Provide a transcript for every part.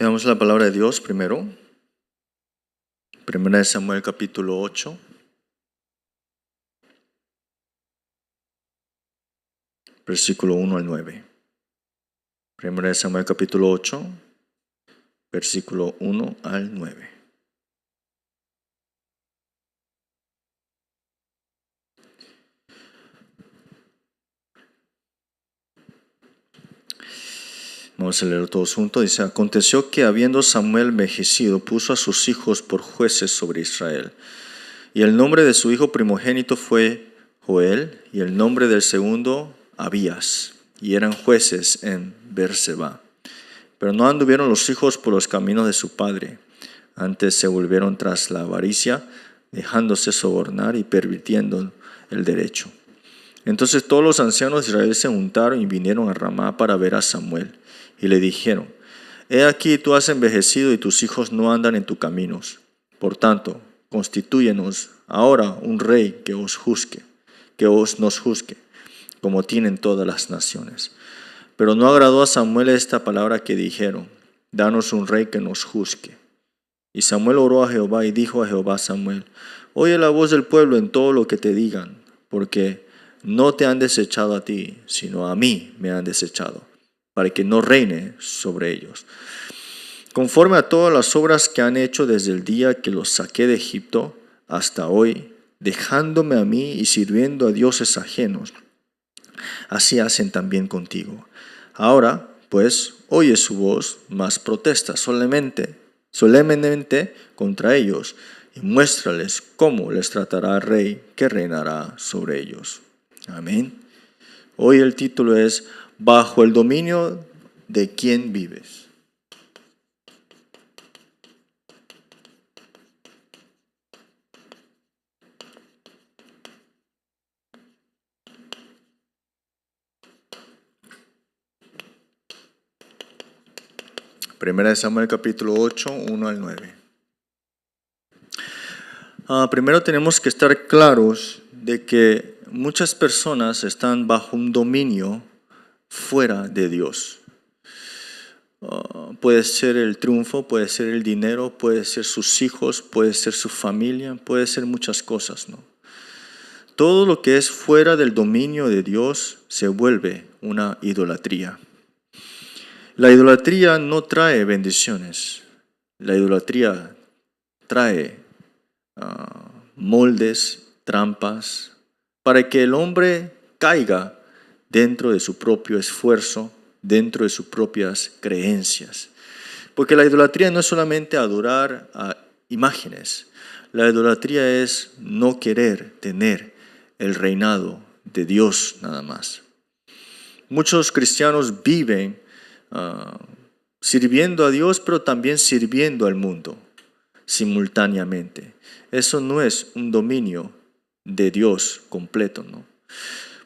Veamos la palabra de Dios primero. Primera de Samuel capítulo 8. Versículo 1 al 9. Primera de Samuel capítulo 8, versículo 1 al 9. Vamos a leer todos juntos. Dice: aconteció que habiendo Samuel envejecido, puso a sus hijos por jueces sobre Israel. Y el nombre de su hijo primogénito fue Joel, y el nombre del segundo Abías, y eran jueces en Beerseba. Pero no anduvieron los hijos por los caminos de su padre, antes se volvieron tras la avaricia, dejándose sobornar y pervirtiendo el derecho. Entonces todos los ancianos de Israel se juntaron y vinieron a Ramá para ver a Samuel, y le dijeron: he aquí tú has envejecido y tus hijos no andan en tus caminos. Por tanto, constitúyenos ahora un rey que nos juzgue, como tienen todas las naciones. Pero no agradó a Samuel esta palabra que dijeron: danos un rey que nos juzgue. Y Samuel oró a Jehová y dijo a Jehová: Samuel, oye la voz del pueblo en todo lo que te digan, porque no te han desechado a ti, sino a mí me han desechado, para que no reine sobre ellos. Conforme a todas las obras que han hecho desde el día que los saqué de Egipto hasta hoy, dejándome a mí y sirviendo a dioses ajenos, así hacen también contigo. Ahora, pues, oye su voz, mas protesta solemnemente contra ellos, y muéstrales cómo les tratará el rey que reinará sobre ellos. Amén. Hoy el título es: bajo el dominio de quién vives. Primera de Samuel capítulo 8, 1 al 9. Primero tenemos que estar claros de que muchas personas están bajo un dominio fuera de Dios. Puede ser el triunfo, puede ser el dinero, puede ser sus hijos, puede ser su familia, puede ser muchas cosas, ¿no? Todo lo que es fuera del dominio de Dios se vuelve una idolatría. La idolatría no trae bendiciones. La idolatría trae moldes, trampas, para que el hombre caiga dentro de su propio esfuerzo, dentro de sus propias creencias. Porque la idolatría no es solamente adorar a imágenes. La idolatría es no querer tener el reinado de Dios nada más. Muchos cristianos viven sirviendo a Dios, pero también sirviendo al mundo simultáneamente. Eso no es un dominio de Dios completo, ¿no?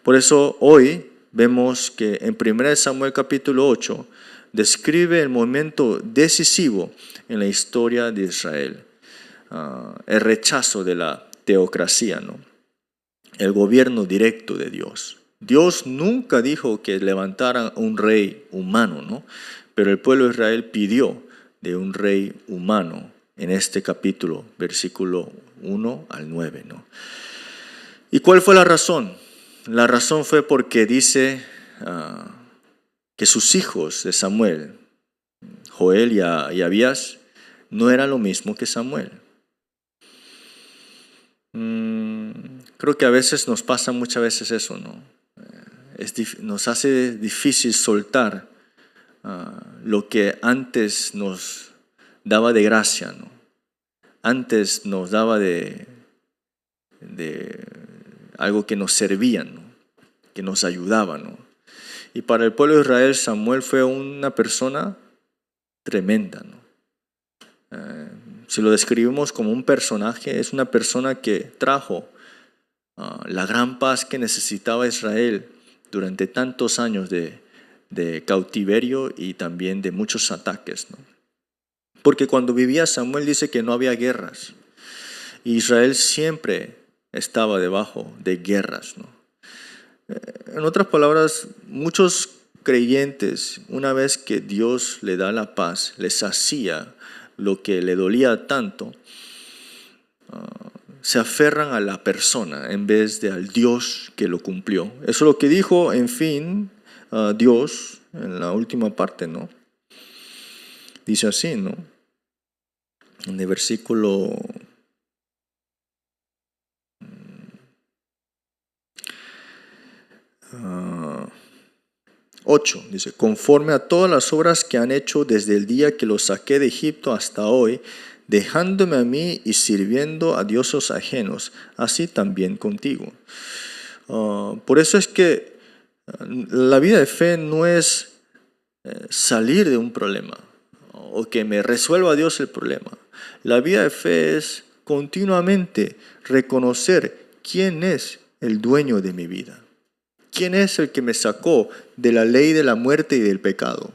Por eso hoy vemos que en 1 Samuel capítulo 8 describe el momento decisivo en la historia de Israel, el rechazo de la teocracia, ¿no? El gobierno directo de Dios. Dios nunca dijo que levantaran un rey humano, ¿no? Pero el pueblo de Israel pidió de un rey humano en este capítulo, versículo 1 al 9, ¿no? ¿Y cuál fue la razón? La razón fue porque dice que sus hijos de Samuel, Joel y Abías, no eran lo mismo que Samuel. Creo que a veces nos pasa muchas veces eso, ¿no? Nos hace difícil soltar lo que antes nos daba de gracia, ¿no? Antes nos daba de algo que nos servía, ¿no? Que nos ayudaba, ¿no? Y para el pueblo de Israel, Samuel fue una persona tremenda, ¿no? Si lo describimos como un personaje, es una persona que trajo la gran paz que necesitaba Israel durante tantos años de cautiverio y también de muchos ataques, ¿no? Porque cuando vivía Samuel dice que no había guerras. Israel siempre estaba debajo de guerras, ¿no? En otras palabras, muchos creyentes, una vez que Dios le da la paz, les hacía lo que le dolía tanto, se aferran a la persona en vez de al Dios que lo cumplió. Eso es lo que dijo, en fin, Dios en la última parte, ¿no? Dice así, ¿no? En el versículo 8, dice, conforme a todas las obras que han hecho desde el día que los saqué de Egipto hasta hoy, dejándome a mí y sirviendo a dioses ajenos, así también contigo. Por eso es que la vida de fe no es salir de un problema o que me resuelva Dios el problema. La vida de fe es continuamente reconocer quién es el dueño de mi vida. ¿Quién es el que me sacó de la ley de la muerte y del pecado?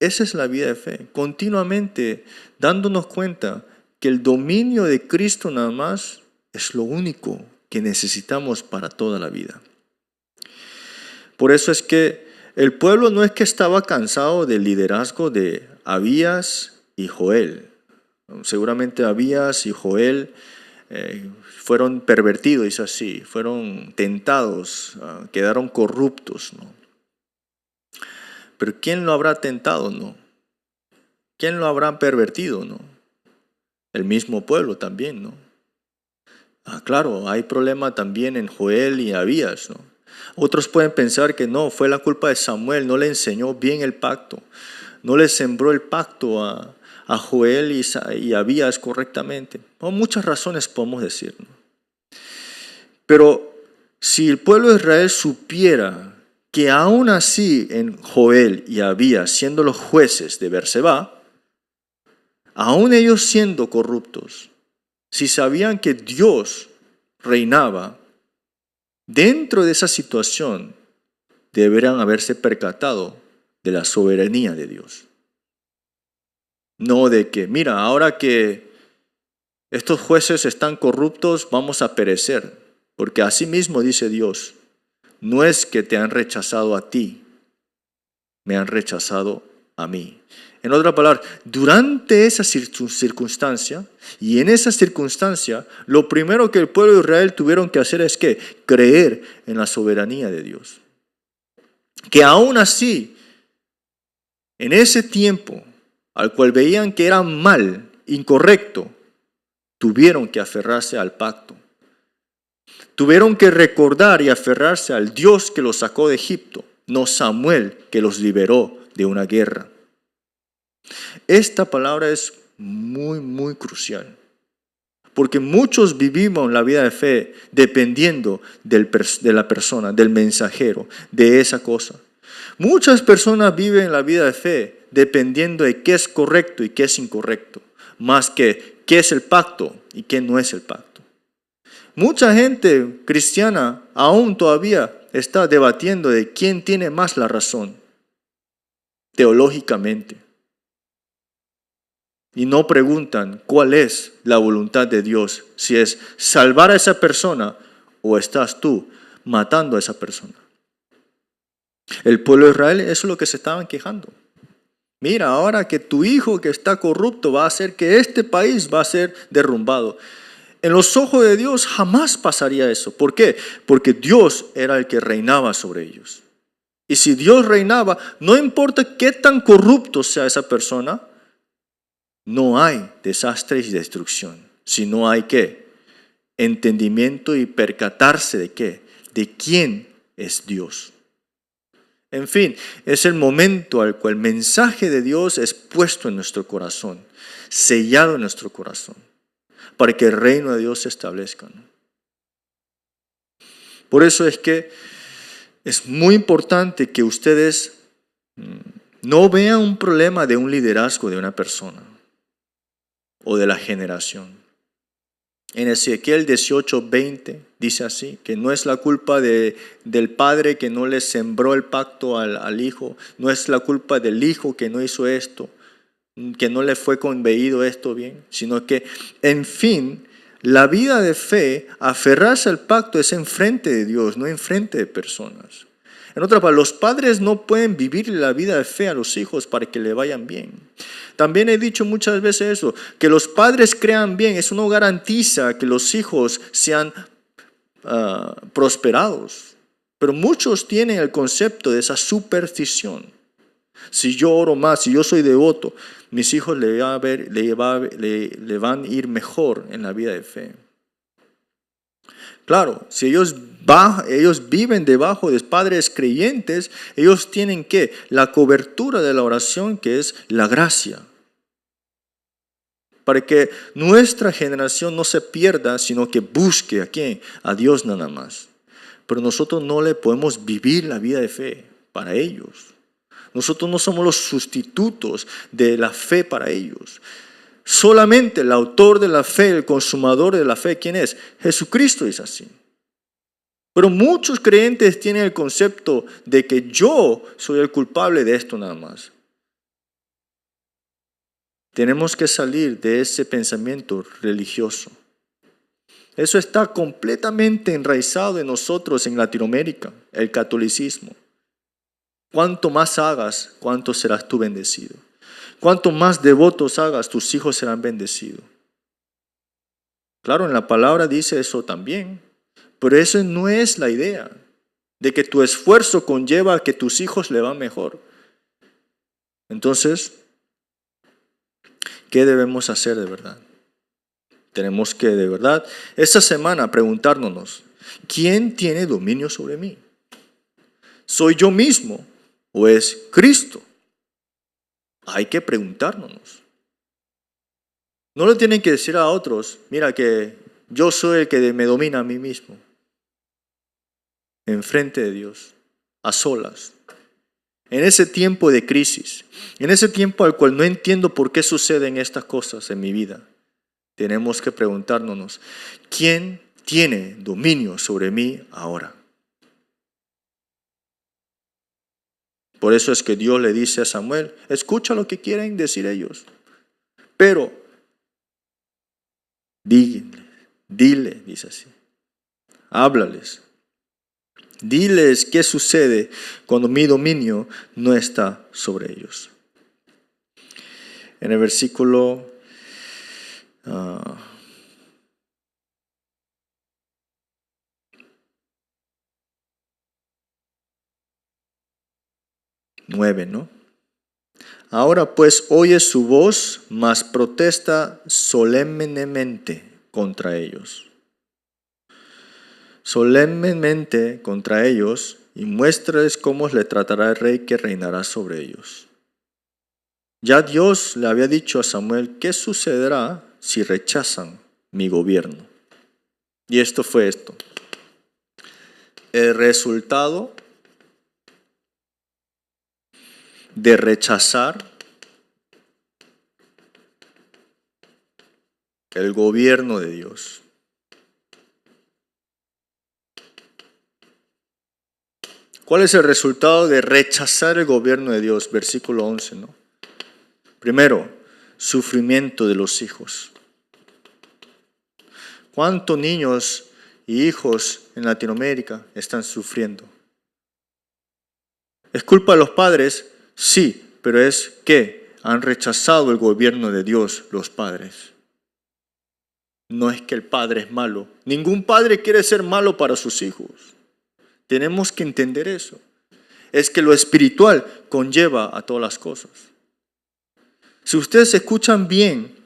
Esa es la vida de fe, continuamente dándonos cuenta que el dominio de Cristo nada más es lo único que necesitamos para toda la vida. Por eso es que el pueblo no es que estaba cansado del liderazgo de Abías y Joel. Seguramente Abías y Joel fueron pervertidos, es así, fueron tentados, quedaron corruptos, ¿no? Pero ¿quién lo habrá tentado, no? ¿Quién lo habrá pervertido, no? El mismo pueblo también, ¿no? Claro, hay problema también en Joel y Abías, ¿no? Otros pueden pensar que no, fue la culpa de Samuel, no le enseñó bien el pacto, no le sembró el pacto a Joel y Abías correctamente. Por muchas razones podemos decir, ¿no? Pero si el pueblo de Israel supiera que aún así en Joel y Abías, siendo los jueces de Berseba, aún ellos siendo corruptos, si sabían que Dios reinaba, dentro de esa situación deberían haberse percatado de la soberanía de Dios. No de que, mira, ahora que estos jueces están corruptos, vamos a perecer. Porque así mismo dice Dios, no es que te han rechazado a ti, me han rechazado a mí. En otra palabra, durante esa circunstancia, y en esa circunstancia, lo primero que el pueblo de Israel tuvieron que hacer es que creer en la soberanía de Dios. Que aún así, en ese tiempo, al cual veían que era mal, incorrecto, tuvieron que aferrarse al pacto. Tuvieron que recordar y aferrarse al Dios que los sacó de Egipto, no Samuel que los liberó de una guerra. Esta palabra es muy, muy crucial, porque muchos vivimos la vida de fe dependiendo de la persona, del mensajero, de esa cosa. Muchas personas viven la vida de fe dependiendo de qué es correcto y qué es incorrecto, más que qué es el pacto y qué no es el pacto. Mucha gente cristiana aún todavía está debatiendo de quién tiene más la razón teológicamente. Y no preguntan cuál es la voluntad de Dios, si es salvar a esa persona o estás tú matando a esa persona. El pueblo de Israel, eso es lo que se estaban quejando. Mira, ahora que tu hijo que está corrupto va a hacer que este país va a ser derrumbado. En los ojos de Dios jamás pasaría eso. ¿Por qué? Porque Dios era el que reinaba sobre ellos. Y si Dios reinaba, no importa qué tan corrupto sea esa persona, no hay desastre y destrucción, sino hay ¿qué? Entendimiento y percatarse de ¿qué? De quién es Dios. En fin, es el momento al cual el mensaje de Dios es puesto en nuestro corazón, sellado en nuestro corazón, para que el reino de Dios se establezca, ¿no? Por eso es que es muy importante que ustedes no vean un problema de un liderazgo de una persona o de la generación. En Ezequiel 18:20 dice así, que no es la culpa del padre que no le sembró el pacto al hijo, no es la culpa del hijo que no hizo esto, que no le fue convenido esto bien, sino que, en fin, la vida de fe, aferrarse al pacto es enfrente de Dios, no enfrente de personas. En otras palabras, los padres no pueden vivir la vida de fe a los hijos para que le vayan bien. También he dicho muchas veces eso, que los padres crean bien, eso no garantiza que los hijos sean prosperados. Pero muchos tienen el concepto de esa superstición. Si yo oro más, si yo soy devoto, mis hijos le van a ir mejor en la vida de fe. Claro, si ellos viven debajo de padres creyentes, ellos tienen que la cobertura de la oración, que es la gracia. Para que nuestra generación no se pierda, sino que busque ¿a quién? A Dios nada más. Pero nosotros no le podemos vivir la vida de fe para ellos. Nosotros no somos los sustitutos de la fe para ellos. Solamente el autor de la fe, el consumador de la fe, ¿quién es? Jesucristo es así. Pero muchos creyentes tienen el concepto de que yo soy el culpable de esto nada más. Tenemos que salir de ese pensamiento religioso. Eso está completamente enraizado en nosotros en Latinoamérica, el catolicismo. Cuanto más hagas, cuánto serás tú bendecido. Cuanto más devotos hagas, tus hijos serán bendecidos. Claro, en la palabra dice eso también, pero eso no es la idea, de que tu esfuerzo conlleva a que tus hijos le van mejor. Entonces, ¿qué debemos hacer de verdad? Tenemos que de verdad, esta semana preguntárnoslos, ¿quién tiene dominio sobre mí? ¿Soy yo mismo o es Cristo? Hay que preguntárnoslos. No le tienen que decir a otros, mira que yo soy el que me domina a mí mismo. Enfrente de Dios, a solas. En ese tiempo de crisis, en ese tiempo al cual no entiendo por qué suceden estas cosas en mi vida, tenemos que preguntárnoslos, ¿quién tiene dominio sobre mí ahora? Por eso es que Dios le dice a Samuel, escucha lo que quieren decir ellos, pero dile, dice así, háblales. Diles qué sucede cuando mi dominio no está sobre ellos. En el versículo 9, ¿no? Ahora pues oye su voz, mas protesta solemnemente contra ellos. Solemnemente contra ellos y muéstrales cómo le tratará el rey que reinará sobre ellos. Ya Dios le había dicho a Samuel qué sucederá si rechazan mi gobierno. Y esto fue esto. El resultado de rechazar el gobierno de Dios. ¿Cuál es el resultado de rechazar el gobierno de Dios? Versículo 11, ¿no? Primero, sufrimiento de los hijos. ¿Cuántos niños y hijos en Latinoamérica están sufriendo? ¿Es culpa de los padres? Sí, pero es que han rechazado el gobierno de Dios los padres. No es que el padre es malo. Ningún padre quiere ser malo para sus hijos. Tenemos que entender eso. Es que lo espiritual conlleva a todas las cosas. Si ustedes escuchan bien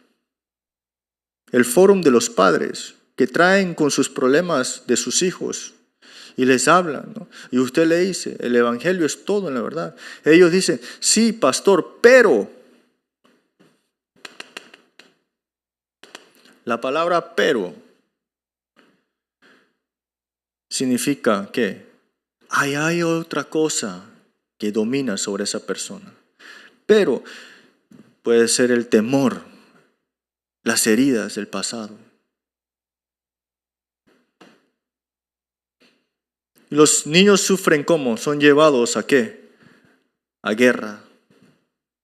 el fórum de los padres que traen con sus problemas de sus hijos y les hablan, ¿no? Y usted le dice, el evangelio es todo en la verdad. Ellos dicen, sí, pastor, pero la palabra pero significa que hay otra cosa que domina sobre esa persona. Pero puede ser el temor, las heridas del pasado. Los niños sufren ¿cómo? Son llevados ¿a qué? A guerra.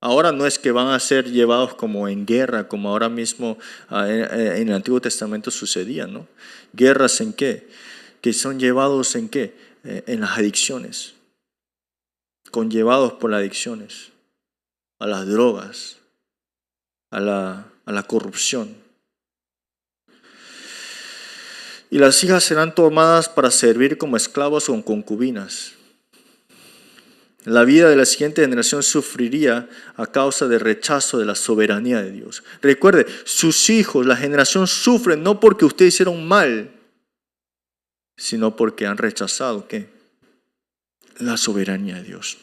Ahora no es que van a ser llevados como en guerra, como ahora mismo en el Antiguo Testamento sucedía, ¿no? ¿Guerras en qué? Que son llevados en qué? En las adicciones. conllevados por las adicciones, a las drogas, a la corrupción. Y las hijas serán tomadas para servir como esclavos o concubinas. La vida de la siguiente generación sufriría a causa del rechazo de la soberanía de Dios. Recuerde, sus hijos, la generación sufre no porque ustedes hicieron mal, sino porque han rechazado ¿qué? La soberanía de Dios.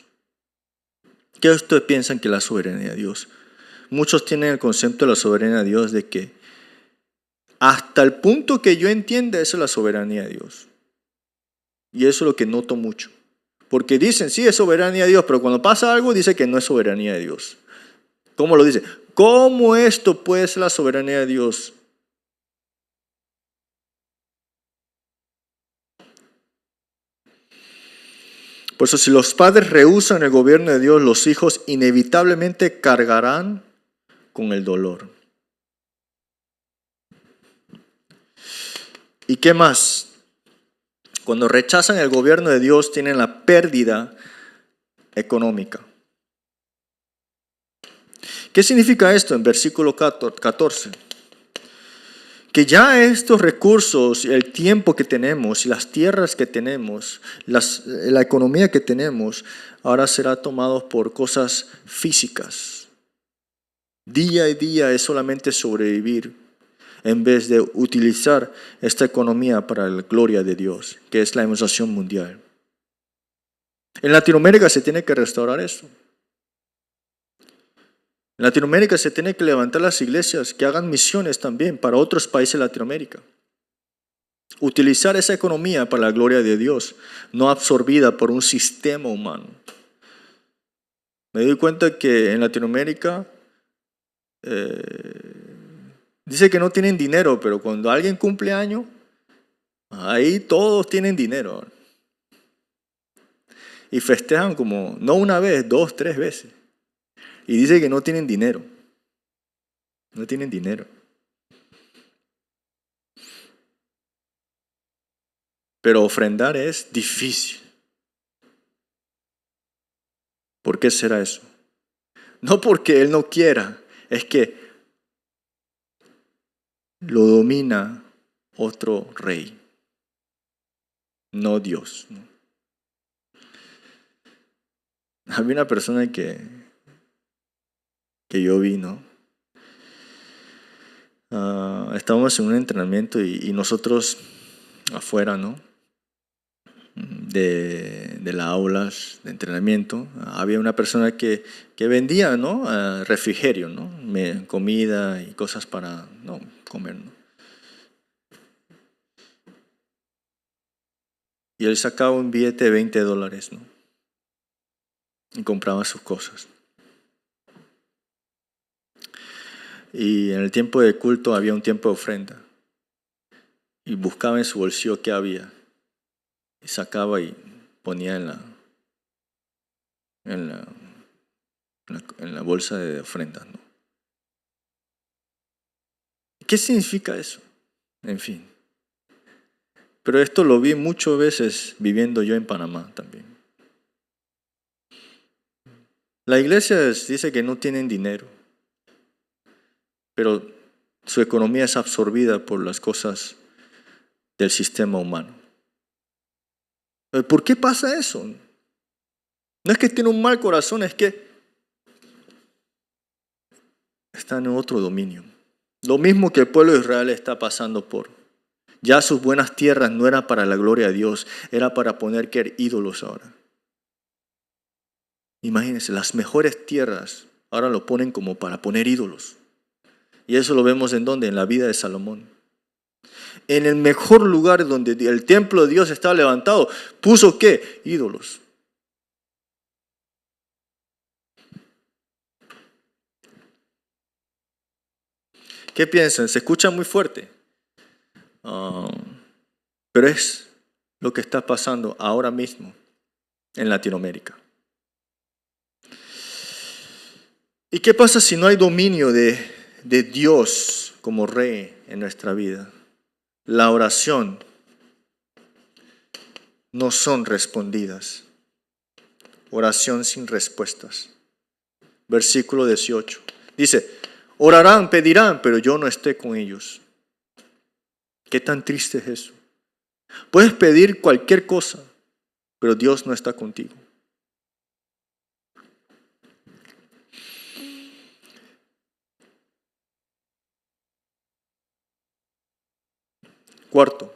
¿Qué ustedes piensan que es la soberanía de Dios? Muchos tienen el concepto de la soberanía de Dios de que hasta el punto que yo entienda, esa es la soberanía de Dios. Y eso es lo que noto mucho. Porque dicen, sí, es soberanía de Dios, pero cuando pasa algo, dice que no es soberanía de Dios. ¿Cómo lo dice? ¿Cómo esto puede ser la soberanía de Dios? Por eso, si los padres rehúsan el gobierno de Dios, los hijos inevitablemente cargarán con el dolor. ¿Y qué más? Cuando rechazan el gobierno de Dios, tienen la pérdida económica. ¿Qué significa esto en versículo 14? Que ya estos recursos, el tiempo que tenemos y las tierras que tenemos, la economía que tenemos, ahora será tomado por cosas físicas. Día a día es solamente sobrevivir en vez de utilizar esta economía para la gloria de Dios, que es la evangelización mundial. En Latinoamérica se tiene que restaurar esto. En Latinoamérica se tiene que levantar las iglesias que hagan misiones también para otros países de Latinoamérica. Utilizar esa economía para la gloria de Dios, no absorbida por un sistema humano. Me doy cuenta que en Latinoamérica dice que no tienen dinero, pero cuando alguien cumple años, ahí todos tienen dinero. Y festejan como, no una vez, 2, 3 veces. Y dice que no tienen dinero. No tienen dinero. Pero ofrendar es difícil. ¿Por qué será eso? No porque Él no quiera, es que lo domina otro rey, no Dios. Había una persona que yo vi, ¿no? Estábamos en un entrenamiento y nosotros afuera, ¿no? De las aulas de entrenamiento, había una persona que vendía, ¿no? Refrigerio, ¿no? Comida y cosas para no comer, ¿no? Y él sacaba un billete de $20, ¿no? Y compraba sus cosas. Y en el tiempo de culto había un tiempo de ofrenda. Y buscaba en su bolsillo qué había. Y sacaba y ponía en la bolsa de ofrendas, ¿no? ¿Qué significa eso? En fin. Pero esto lo vi muchas veces viviendo yo en Panamá también. La iglesia dice que no tienen dinero, pero su economía es absorbida por las cosas del sistema humano. ¿Por qué pasa eso? No es que tiene un mal corazón, es que están en otro dominio. Lo mismo que el pueblo de Israel está pasando por. Ya sus buenas tierras no eran para la gloria de Dios, era para poner que ídolos ahora. Imagínense, las mejores tierras ahora lo ponen como para poner ídolos. Y eso lo vemos en ¿dónde? En la vida de Salomón. En el mejor lugar donde el templo de Dios estaba levantado, puso ¿qué? Ídolos. ¿Qué piensan? Se escucha muy fuerte. Pero es lo que está pasando ahora mismo en Latinoamérica. ¿Y qué pasa si no hay dominio de Dios como rey en nuestra vida? La oración no son respondidas. oración sin respuestas. Versículo 18. Dice, orarán, pedirán, pero yo no esté con ellos. ¿Qué tan triste es eso? Puedes pedir cualquier cosa, pero Dios no está contigo. Cuarto,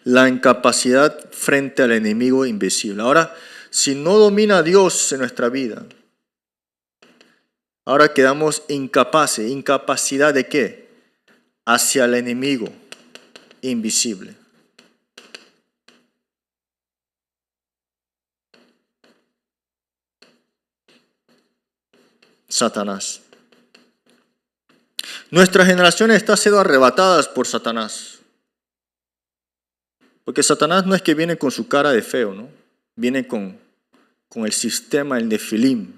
la incapacidad frente al enemigo invisible. Ahora, si no domina a Dios en nuestra vida, ahora quedamos incapaces. ¿Incapacidad de qué? Hacia el enemigo invisible. Satanás. Nuestra generación está siendo arrebatadas por Satanás. Porque Satanás no es que viene con su cara de feo, ¿no? Viene con el sistema, el nefilim,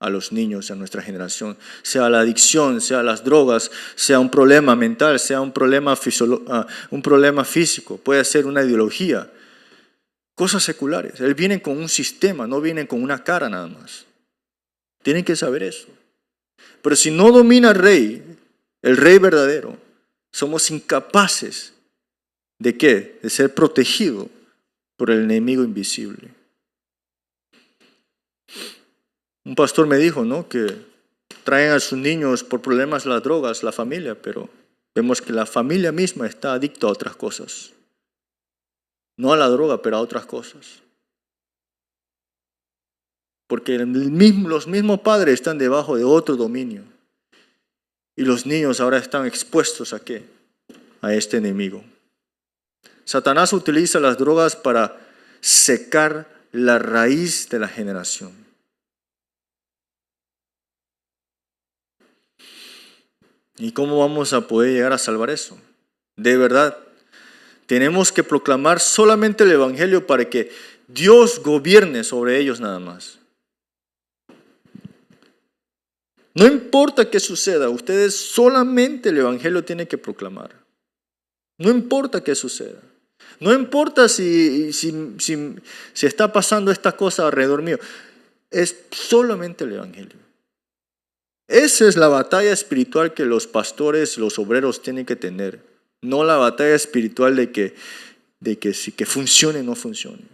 a los niños, a nuestra generación. Sea la adicción, sea las drogas, sea un problema mental, sea un problema físico, puede ser una ideología. Cosas seculares. Él viene con un sistema, no viene con una cara nada más. Tienen que saber eso. Pero si no domina el rey verdadero, somos incapaces ¿de qué? De ser protegidos por el enemigo invisible. Un pastor me dijo, ¿no?, que traen a sus niños por problemas de las drogas, la familia, pero vemos que la familia misma está adicta a otras cosas. No a la droga, pero a otras cosas. Porque los mismos padres están debajo de otro dominio. Y los niños ahora están expuestos ¿a qué? A este enemigo. Satanás utiliza las drogas para secar la raíz de la generación. ¿Y cómo vamos a poder llegar a salvar eso? De verdad, tenemos que proclamar solamente el Evangelio para que Dios gobierne sobre ellos nada más. No importa qué suceda, ustedes solamente el Evangelio tienen que proclamar. No importa qué suceda. No importa si está pasando esta cosa alrededor mío. Es solamente el Evangelio. Esa es la batalla espiritual que los pastores, los obreros tienen que tener. No la batalla espiritual de que funcione o no funcione.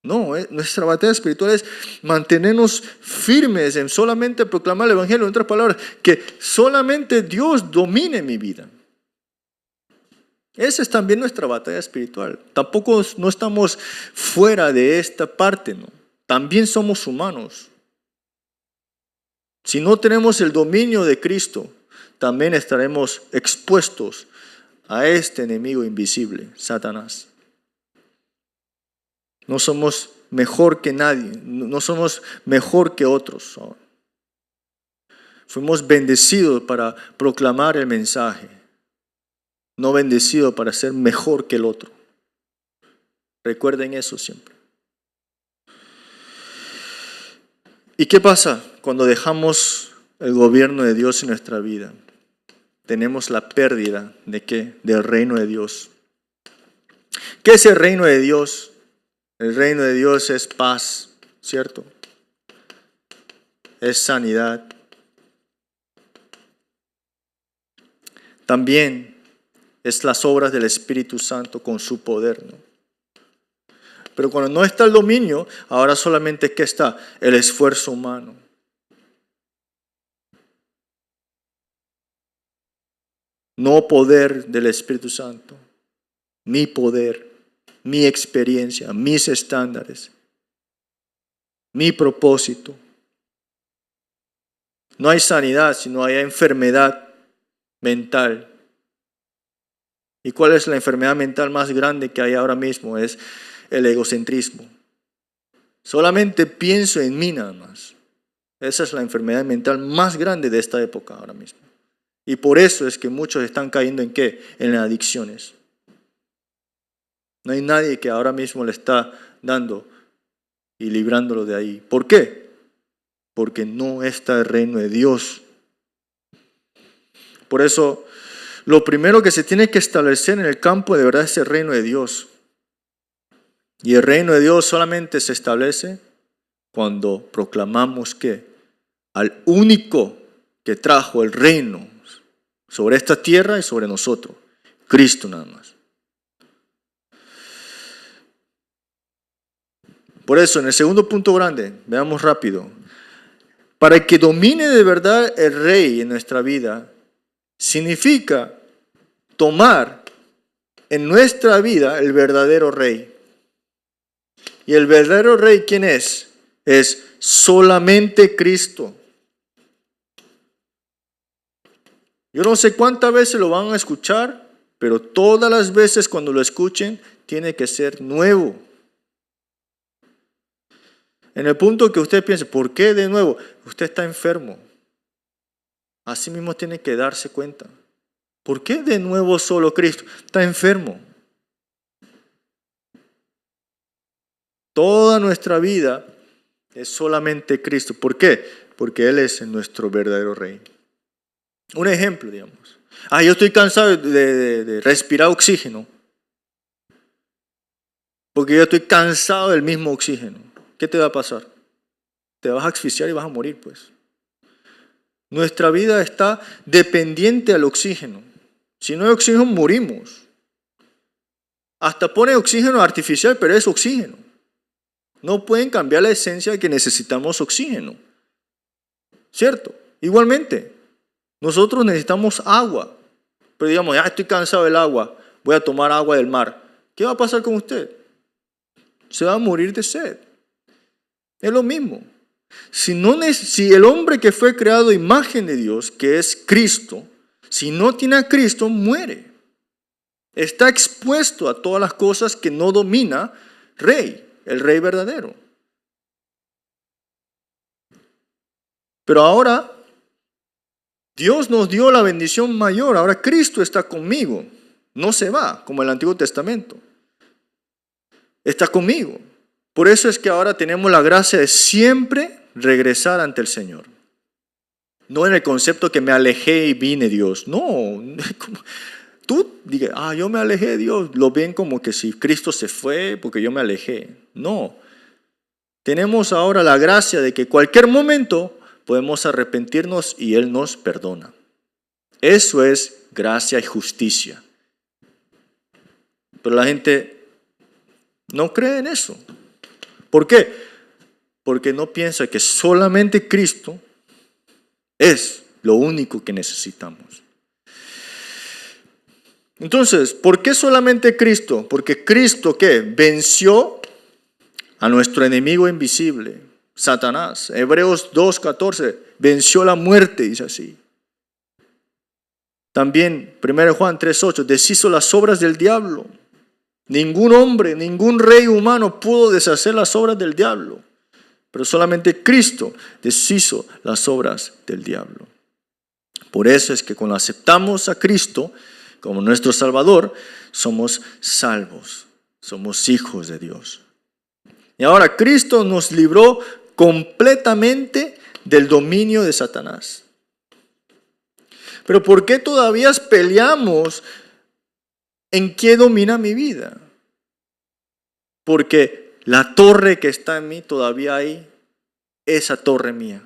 No, nuestra batalla espiritual es mantenernos firmes en solamente proclamar el Evangelio. En otras palabras, que solamente Dios domine mi vida. Esa es también nuestra batalla espiritual. Tampoco no estamos fuera de esta parte, ¿no? También somos humanos. Si no tenemos el dominio de Cristo, también estaremos expuestos a este enemigo invisible, Satanás. No somos mejor que nadie, no somos mejor que otros. Fuimos bendecidos para proclamar el mensaje, no bendecidos para ser mejor que el otro. Recuerden eso siempre. ¿Y qué pasa cuando dejamos el gobierno de Dios en nuestra vida? Tenemos la pérdida ¿de qué? Del reino de Dios. ¿Qué es el reino de Dios? El reino de Dios es paz, ¿cierto? Es sanidad. También es las obras del Espíritu Santo con su poder, ¿no? Pero cuando no está el dominio, ahora solamente ¿qué está? El esfuerzo humano. No poder del Espíritu Santo. Mi poder, mi experiencia, mis estándares, mi propósito. No hay sanidad, sino hay enfermedad mental. ¿Y cuál es la enfermedad mental más grande que hay ahora mismo? Es el egocentrismo. Solamente pienso en mí nada más. Esa es la enfermedad mental más grande de esta época ahora mismo. Y por eso es que muchos están cayendo ¿en qué? En las adicciones. No hay nadie que ahora mismo le está dando y librándolo de ahí. ¿Por qué? Porque no está el reino de Dios. Por eso, lo primero que se tiene que establecer en el campo de verdad es el reino de Dios. Y el reino de Dios solamente se establece cuando proclamamos que al único que trajo el reino sobre esta tierra y sobre nosotros, Cristo nada más. Por eso, en el segundo punto grande, veamos rápido. Para que domine de verdad el rey en nuestra vida, significa tomar en nuestra vida el verdadero rey. ¿Y el verdadero rey quién es? Es solamente Cristo. Yo no sé cuántas veces lo van a escuchar, pero todas las veces cuando lo escuchen, tiene que ser nuevo. En el punto que usted piense, ¿por qué de nuevo? Usted está enfermo. Así mismo tiene que darse cuenta. ¿Por qué de nuevo solo Cristo? Está enfermo. Toda nuestra vida es solamente Cristo. ¿Por qué? Porque Él es nuestro verdadero Rey. Un ejemplo, digamos. Yo estoy cansado de respirar oxígeno. Porque yo estoy cansado del mismo oxígeno. ¿Qué te va a pasar? Te vas a asfixiar y vas a morir, pues. Nuestra vida está dependiente al oxígeno. Si no hay oxígeno, morimos. Hasta pone oxígeno artificial, pero es oxígeno. No pueden cambiar la esencia de que necesitamos oxígeno. ¿Cierto? Igualmente, nosotros necesitamos agua. Pero digamos, ya estoy cansado del agua, voy a tomar agua del mar. ¿Qué va a pasar con usted? Se va a morir de sed. Es lo mismo. Si el hombre que fue creado a imagen de Dios, que es Cristo, si no tiene a Cristo, muere. Está expuesto a todas las cosas que no domina el Rey verdadero. Pero ahora, Dios nos dio la bendición mayor. Ahora Cristo está conmigo. No se va, como en el Antiguo Testamento. Está conmigo. Por eso es que ahora tenemos la gracia de siempre regresar ante el Señor. No en el concepto que me alejé y vine Dios. No, tú digas, yo me alejé de Dios. Lo ven como que si Cristo se fue porque yo me alejé. No. Tenemos ahora la gracia de que cualquier momento podemos arrepentirnos y Él nos perdona. Eso es gracia y justicia. Pero la gente no cree en eso. ¿Por qué? Porque no piensa que solamente Cristo es lo único que necesitamos. Entonces, ¿por qué solamente Cristo? Porque Cristo, ¿qué? Venció a nuestro enemigo invisible, Satanás. Hebreos 2:14, venció la muerte, dice así. También 1 Juan 3:8, deshizo las obras del diablo. Ningún hombre, ningún rey humano pudo deshacer las obras del diablo. Pero solamente Cristo deshizo las obras del diablo. Por eso es que cuando aceptamos a Cristo como nuestro Salvador, somos salvos, somos hijos de Dios. Y ahora Cristo nos libró completamente del dominio de Satanás. Pero ¿por qué todavía peleamos en qué domina mi vida? Porque la torre que está en mí todavía hay esa torre mía.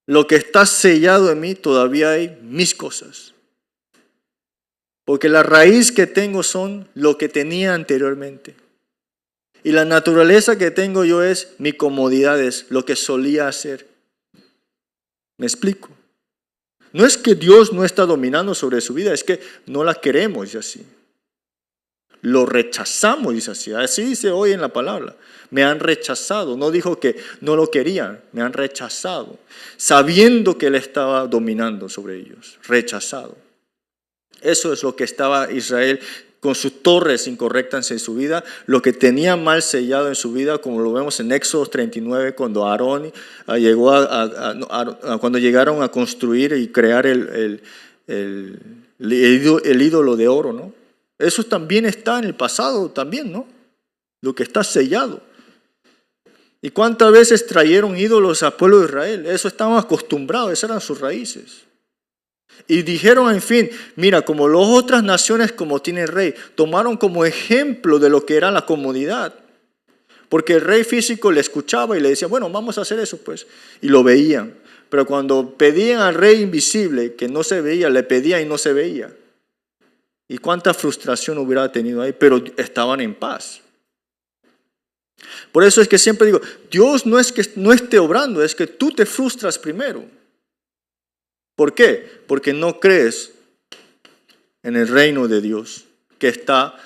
Lo que está sellado en mí todavía hay mis cosas. Porque la raíz que tengo son lo que tenía anteriormente. Y la naturaleza que tengo yo es mi comodidad, es lo que solía hacer. ¿Me explico? No es que Dios no está dominando sobre su vida, es que no la queremos y así. Lo rechazamos, dice así. Así dice hoy en la palabra. Me han rechazado. No dijo que no lo querían, me han rechazado. Sabiendo que Él estaba dominando sobre ellos. Rechazado. Eso es lo que estaba Israel con sus torres incorrectas en su vida. Lo que tenía mal sellado en su vida, como lo vemos en Éxodo 39, cuando Aarón llegó cuando llegaron a construir y crear el ídolo de oro, ¿no? Eso también está en el pasado también, ¿no? Lo que está sellado. ¿Y cuántas veces trajeron ídolos al pueblo de Israel? Eso estaban acostumbrados, esas eran sus raíces. Y dijeron, en fin, mira, como las otras naciones como tienen rey, tomaron como ejemplo de lo que era la comodidad. Porque el rey físico le escuchaba y le decía, bueno, vamos a hacer eso pues. Y lo veían. Pero cuando pedían al rey invisible, que no se veía, le pedía y no se veía. Y cuánta frustración hubiera tenido ahí, pero estaban en paz. Por eso es que siempre digo, Dios no es que no esté obrando, es que tú te frustras primero. ¿Por qué? Porque no crees en el reino de Dios que está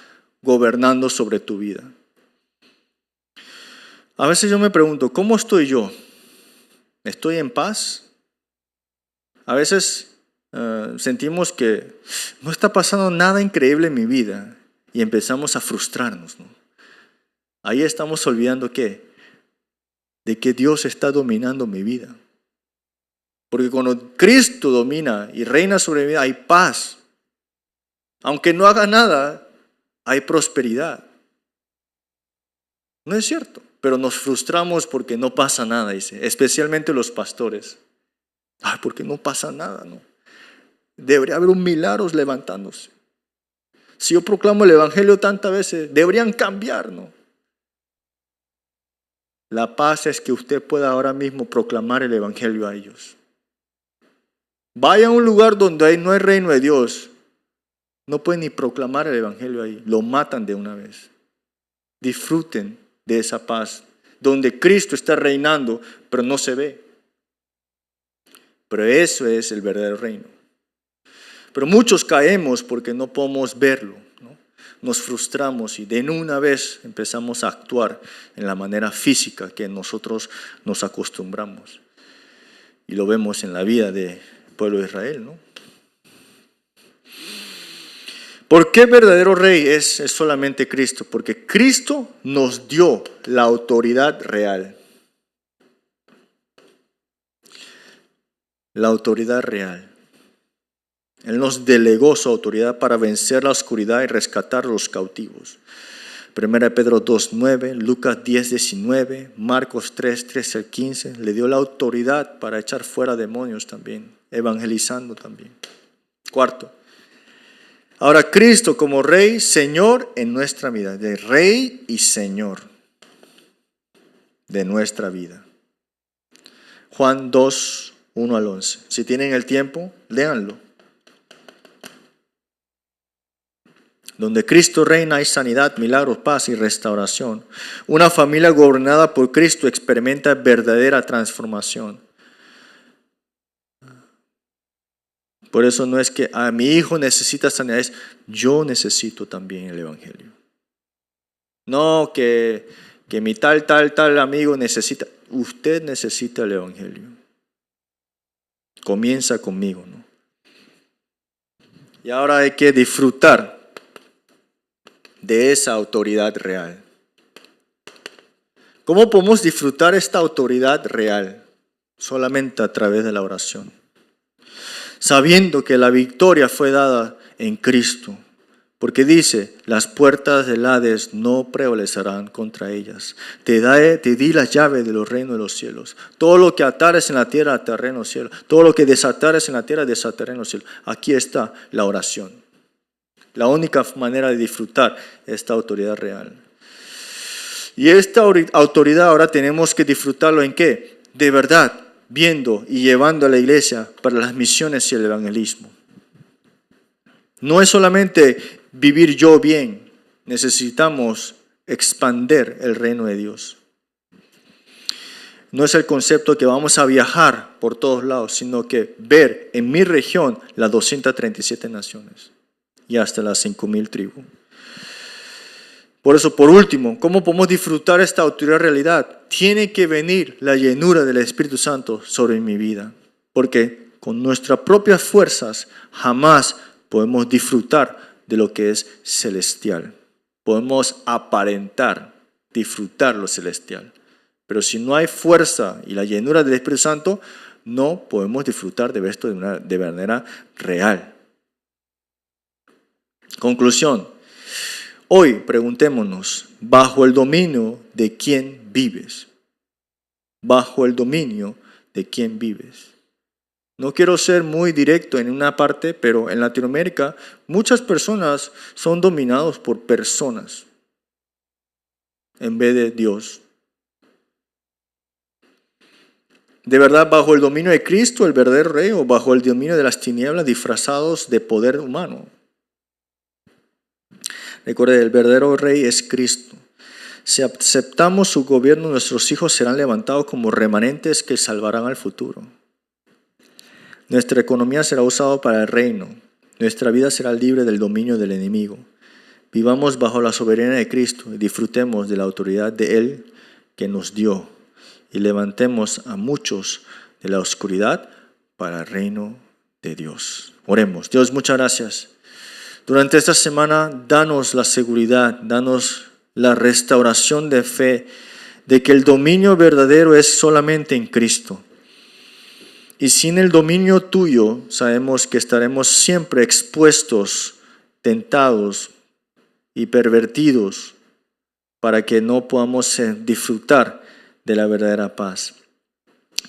gobernando sobre tu vida. A veces yo me pregunto, ¿cómo estoy yo? ¿Estoy en paz? A veces sentimos que no está pasando nada increíble en mi vida y empezamos a frustrarnos, ¿no? Ahí estamos olvidando ¿qué? De que Dios está dominando mi vida. Porque cuando Cristo domina y reina sobre mi vida, hay paz. Aunque no haga nada, hay prosperidad. ¿No es cierto? Pero nos frustramos porque no pasa nada, dice, especialmente los pastores. Ay, porque no pasa nada, ¿no? Debería haber un milagro levantándose. Si yo proclamo el evangelio tantas veces, deberían cambiar, ¿no? La paz es que usted pueda ahora mismo proclamar el evangelio a ellos. Vaya a un lugar donde no hay reino de Dios, no pueden ni proclamar el evangelio ahí, lo matan de una vez. Disfruten de esa paz, donde Cristo está reinando, pero no se ve. Pero eso es el verdadero reino. Pero muchos caemos porque no podemos verlo, ¿no? Nos frustramos y de una vez empezamos a actuar en la manera física que nosotros nos acostumbramos. Y lo vemos en la vida del pueblo de Israel, ¿no? ¿Por qué verdadero rey es solamente Cristo? Porque Cristo nos dio la autoridad real. La autoridad real. Él nos delegó su autoridad para vencer la oscuridad y rescatar a los cautivos. 1 Pedro 2:9, Lucas 10:19, Marcos 3:13 al 15. Le dio la autoridad para echar fuera demonios también, evangelizando también. Cuarto. Ahora Cristo como Rey, Señor en nuestra vida. De Rey y Señor de nuestra vida. Juan 2:1 al 11. Si tienen el tiempo, léanlo. Donde Cristo reina hay sanidad, milagros, paz y restauración. Una familia gobernada por Cristo experimenta verdadera transformación. Por eso no es que mi hijo necesita sanidad, es yo necesito también el evangelio. No que mi tal amigo necesita. Usted necesita el evangelio. Comienza conmigo, ¿no? Y ahora hay que disfrutar de esa autoridad real. ¿Cómo podemos disfrutar esta autoridad real? Solamente a través de la oración. Sabiendo que la victoria fue dada en Cristo. Porque dice, las puertas del Hades no prevalecerán contra ellas. Te di las llaves de los reinos de los cielos. Todo lo que atares en la tierra, ataré en los cielos. Todo lo que desatares en la tierra, desataré en los cielos. Aquí está la oración. La única manera de disfrutar esta autoridad real. Y esta autoridad ahora tenemos que disfrutarlo ¿en qué? De verdad, viendo y llevando a la iglesia para las misiones y el evangelismo. No es solamente vivir yo bien, necesitamos expandir el reino de Dios. No es el concepto que vamos a viajar por todos lados, sino que ver en mi región las 237 naciones y hasta las 5,000 tribus. Por eso, por último, ¿cómo podemos disfrutar esta autoridad realidad? Tiene que venir la llenura del Espíritu Santo sobre mi vida, porque con nuestras propias fuerzas jamás podemos disfrutar de lo que es celestial. Podemos aparentar, disfrutar lo celestial. Pero si no hay fuerza y la llenura del Espíritu Santo, no podemos disfrutar de esto de manera real. Conclusión. Hoy preguntémonos, ¿bajo el dominio de quién vives? ¿Bajo el dominio de quién vives? No quiero ser muy directo en una parte, pero en Latinoamérica muchas personas son dominados por personas en vez de Dios. ¿De verdad bajo el dominio de Cristo, el verdadero rey, o bajo el dominio de las tinieblas disfrazados de poder humano? Recuerde, el verdadero rey es Cristo. Si aceptamos su gobierno, nuestros hijos serán levantados como remanentes que salvarán al futuro. Nuestra economía será usada para el reino. Nuestra vida será libre del dominio del enemigo. Vivamos bajo la soberanía de Cristo y disfrutemos de la autoridad de Él que nos dio. Y levantemos a muchos de la oscuridad para el reino de Dios. Oremos. Dios, muchas gracias. Durante esta semana, danos la seguridad, danos la restauración de fe de que el dominio verdadero es solamente en Cristo. Y sin el dominio tuyo, sabemos que estaremos siempre expuestos, tentados y pervertidos para que no podamos disfrutar de la verdadera paz.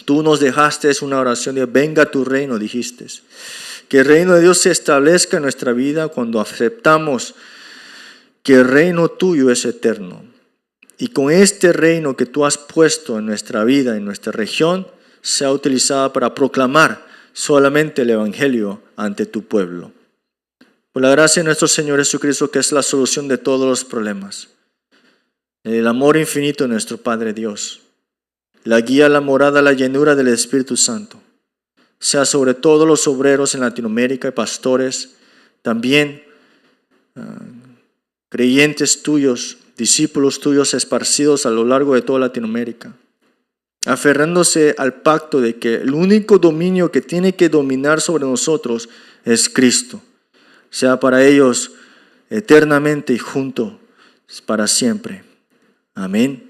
Tú nos dejaste una oración de venga tu reino, dijiste. Que el reino de Dios se establezca en nuestra vida cuando aceptamos que el reino tuyo es eterno. Y con este reino que tú has puesto en nuestra vida, en nuestra región, sea utilizada para proclamar solamente el Evangelio ante tu pueblo. Por la gracia de nuestro Señor Jesucristo, que es la solución de todos los problemas. El amor infinito de nuestro Padre Dios. La guía, la morada, la llenura del Espíritu Santo. Sea sobre todos los obreros en Latinoamérica y pastores, también creyentes tuyos, discípulos tuyos esparcidos a lo largo de toda Latinoamérica, aferrándose al pacto de que el único dominio que tiene que dominar sobre nosotros es Cristo, sea para ellos eternamente y junto para siempre. Amén.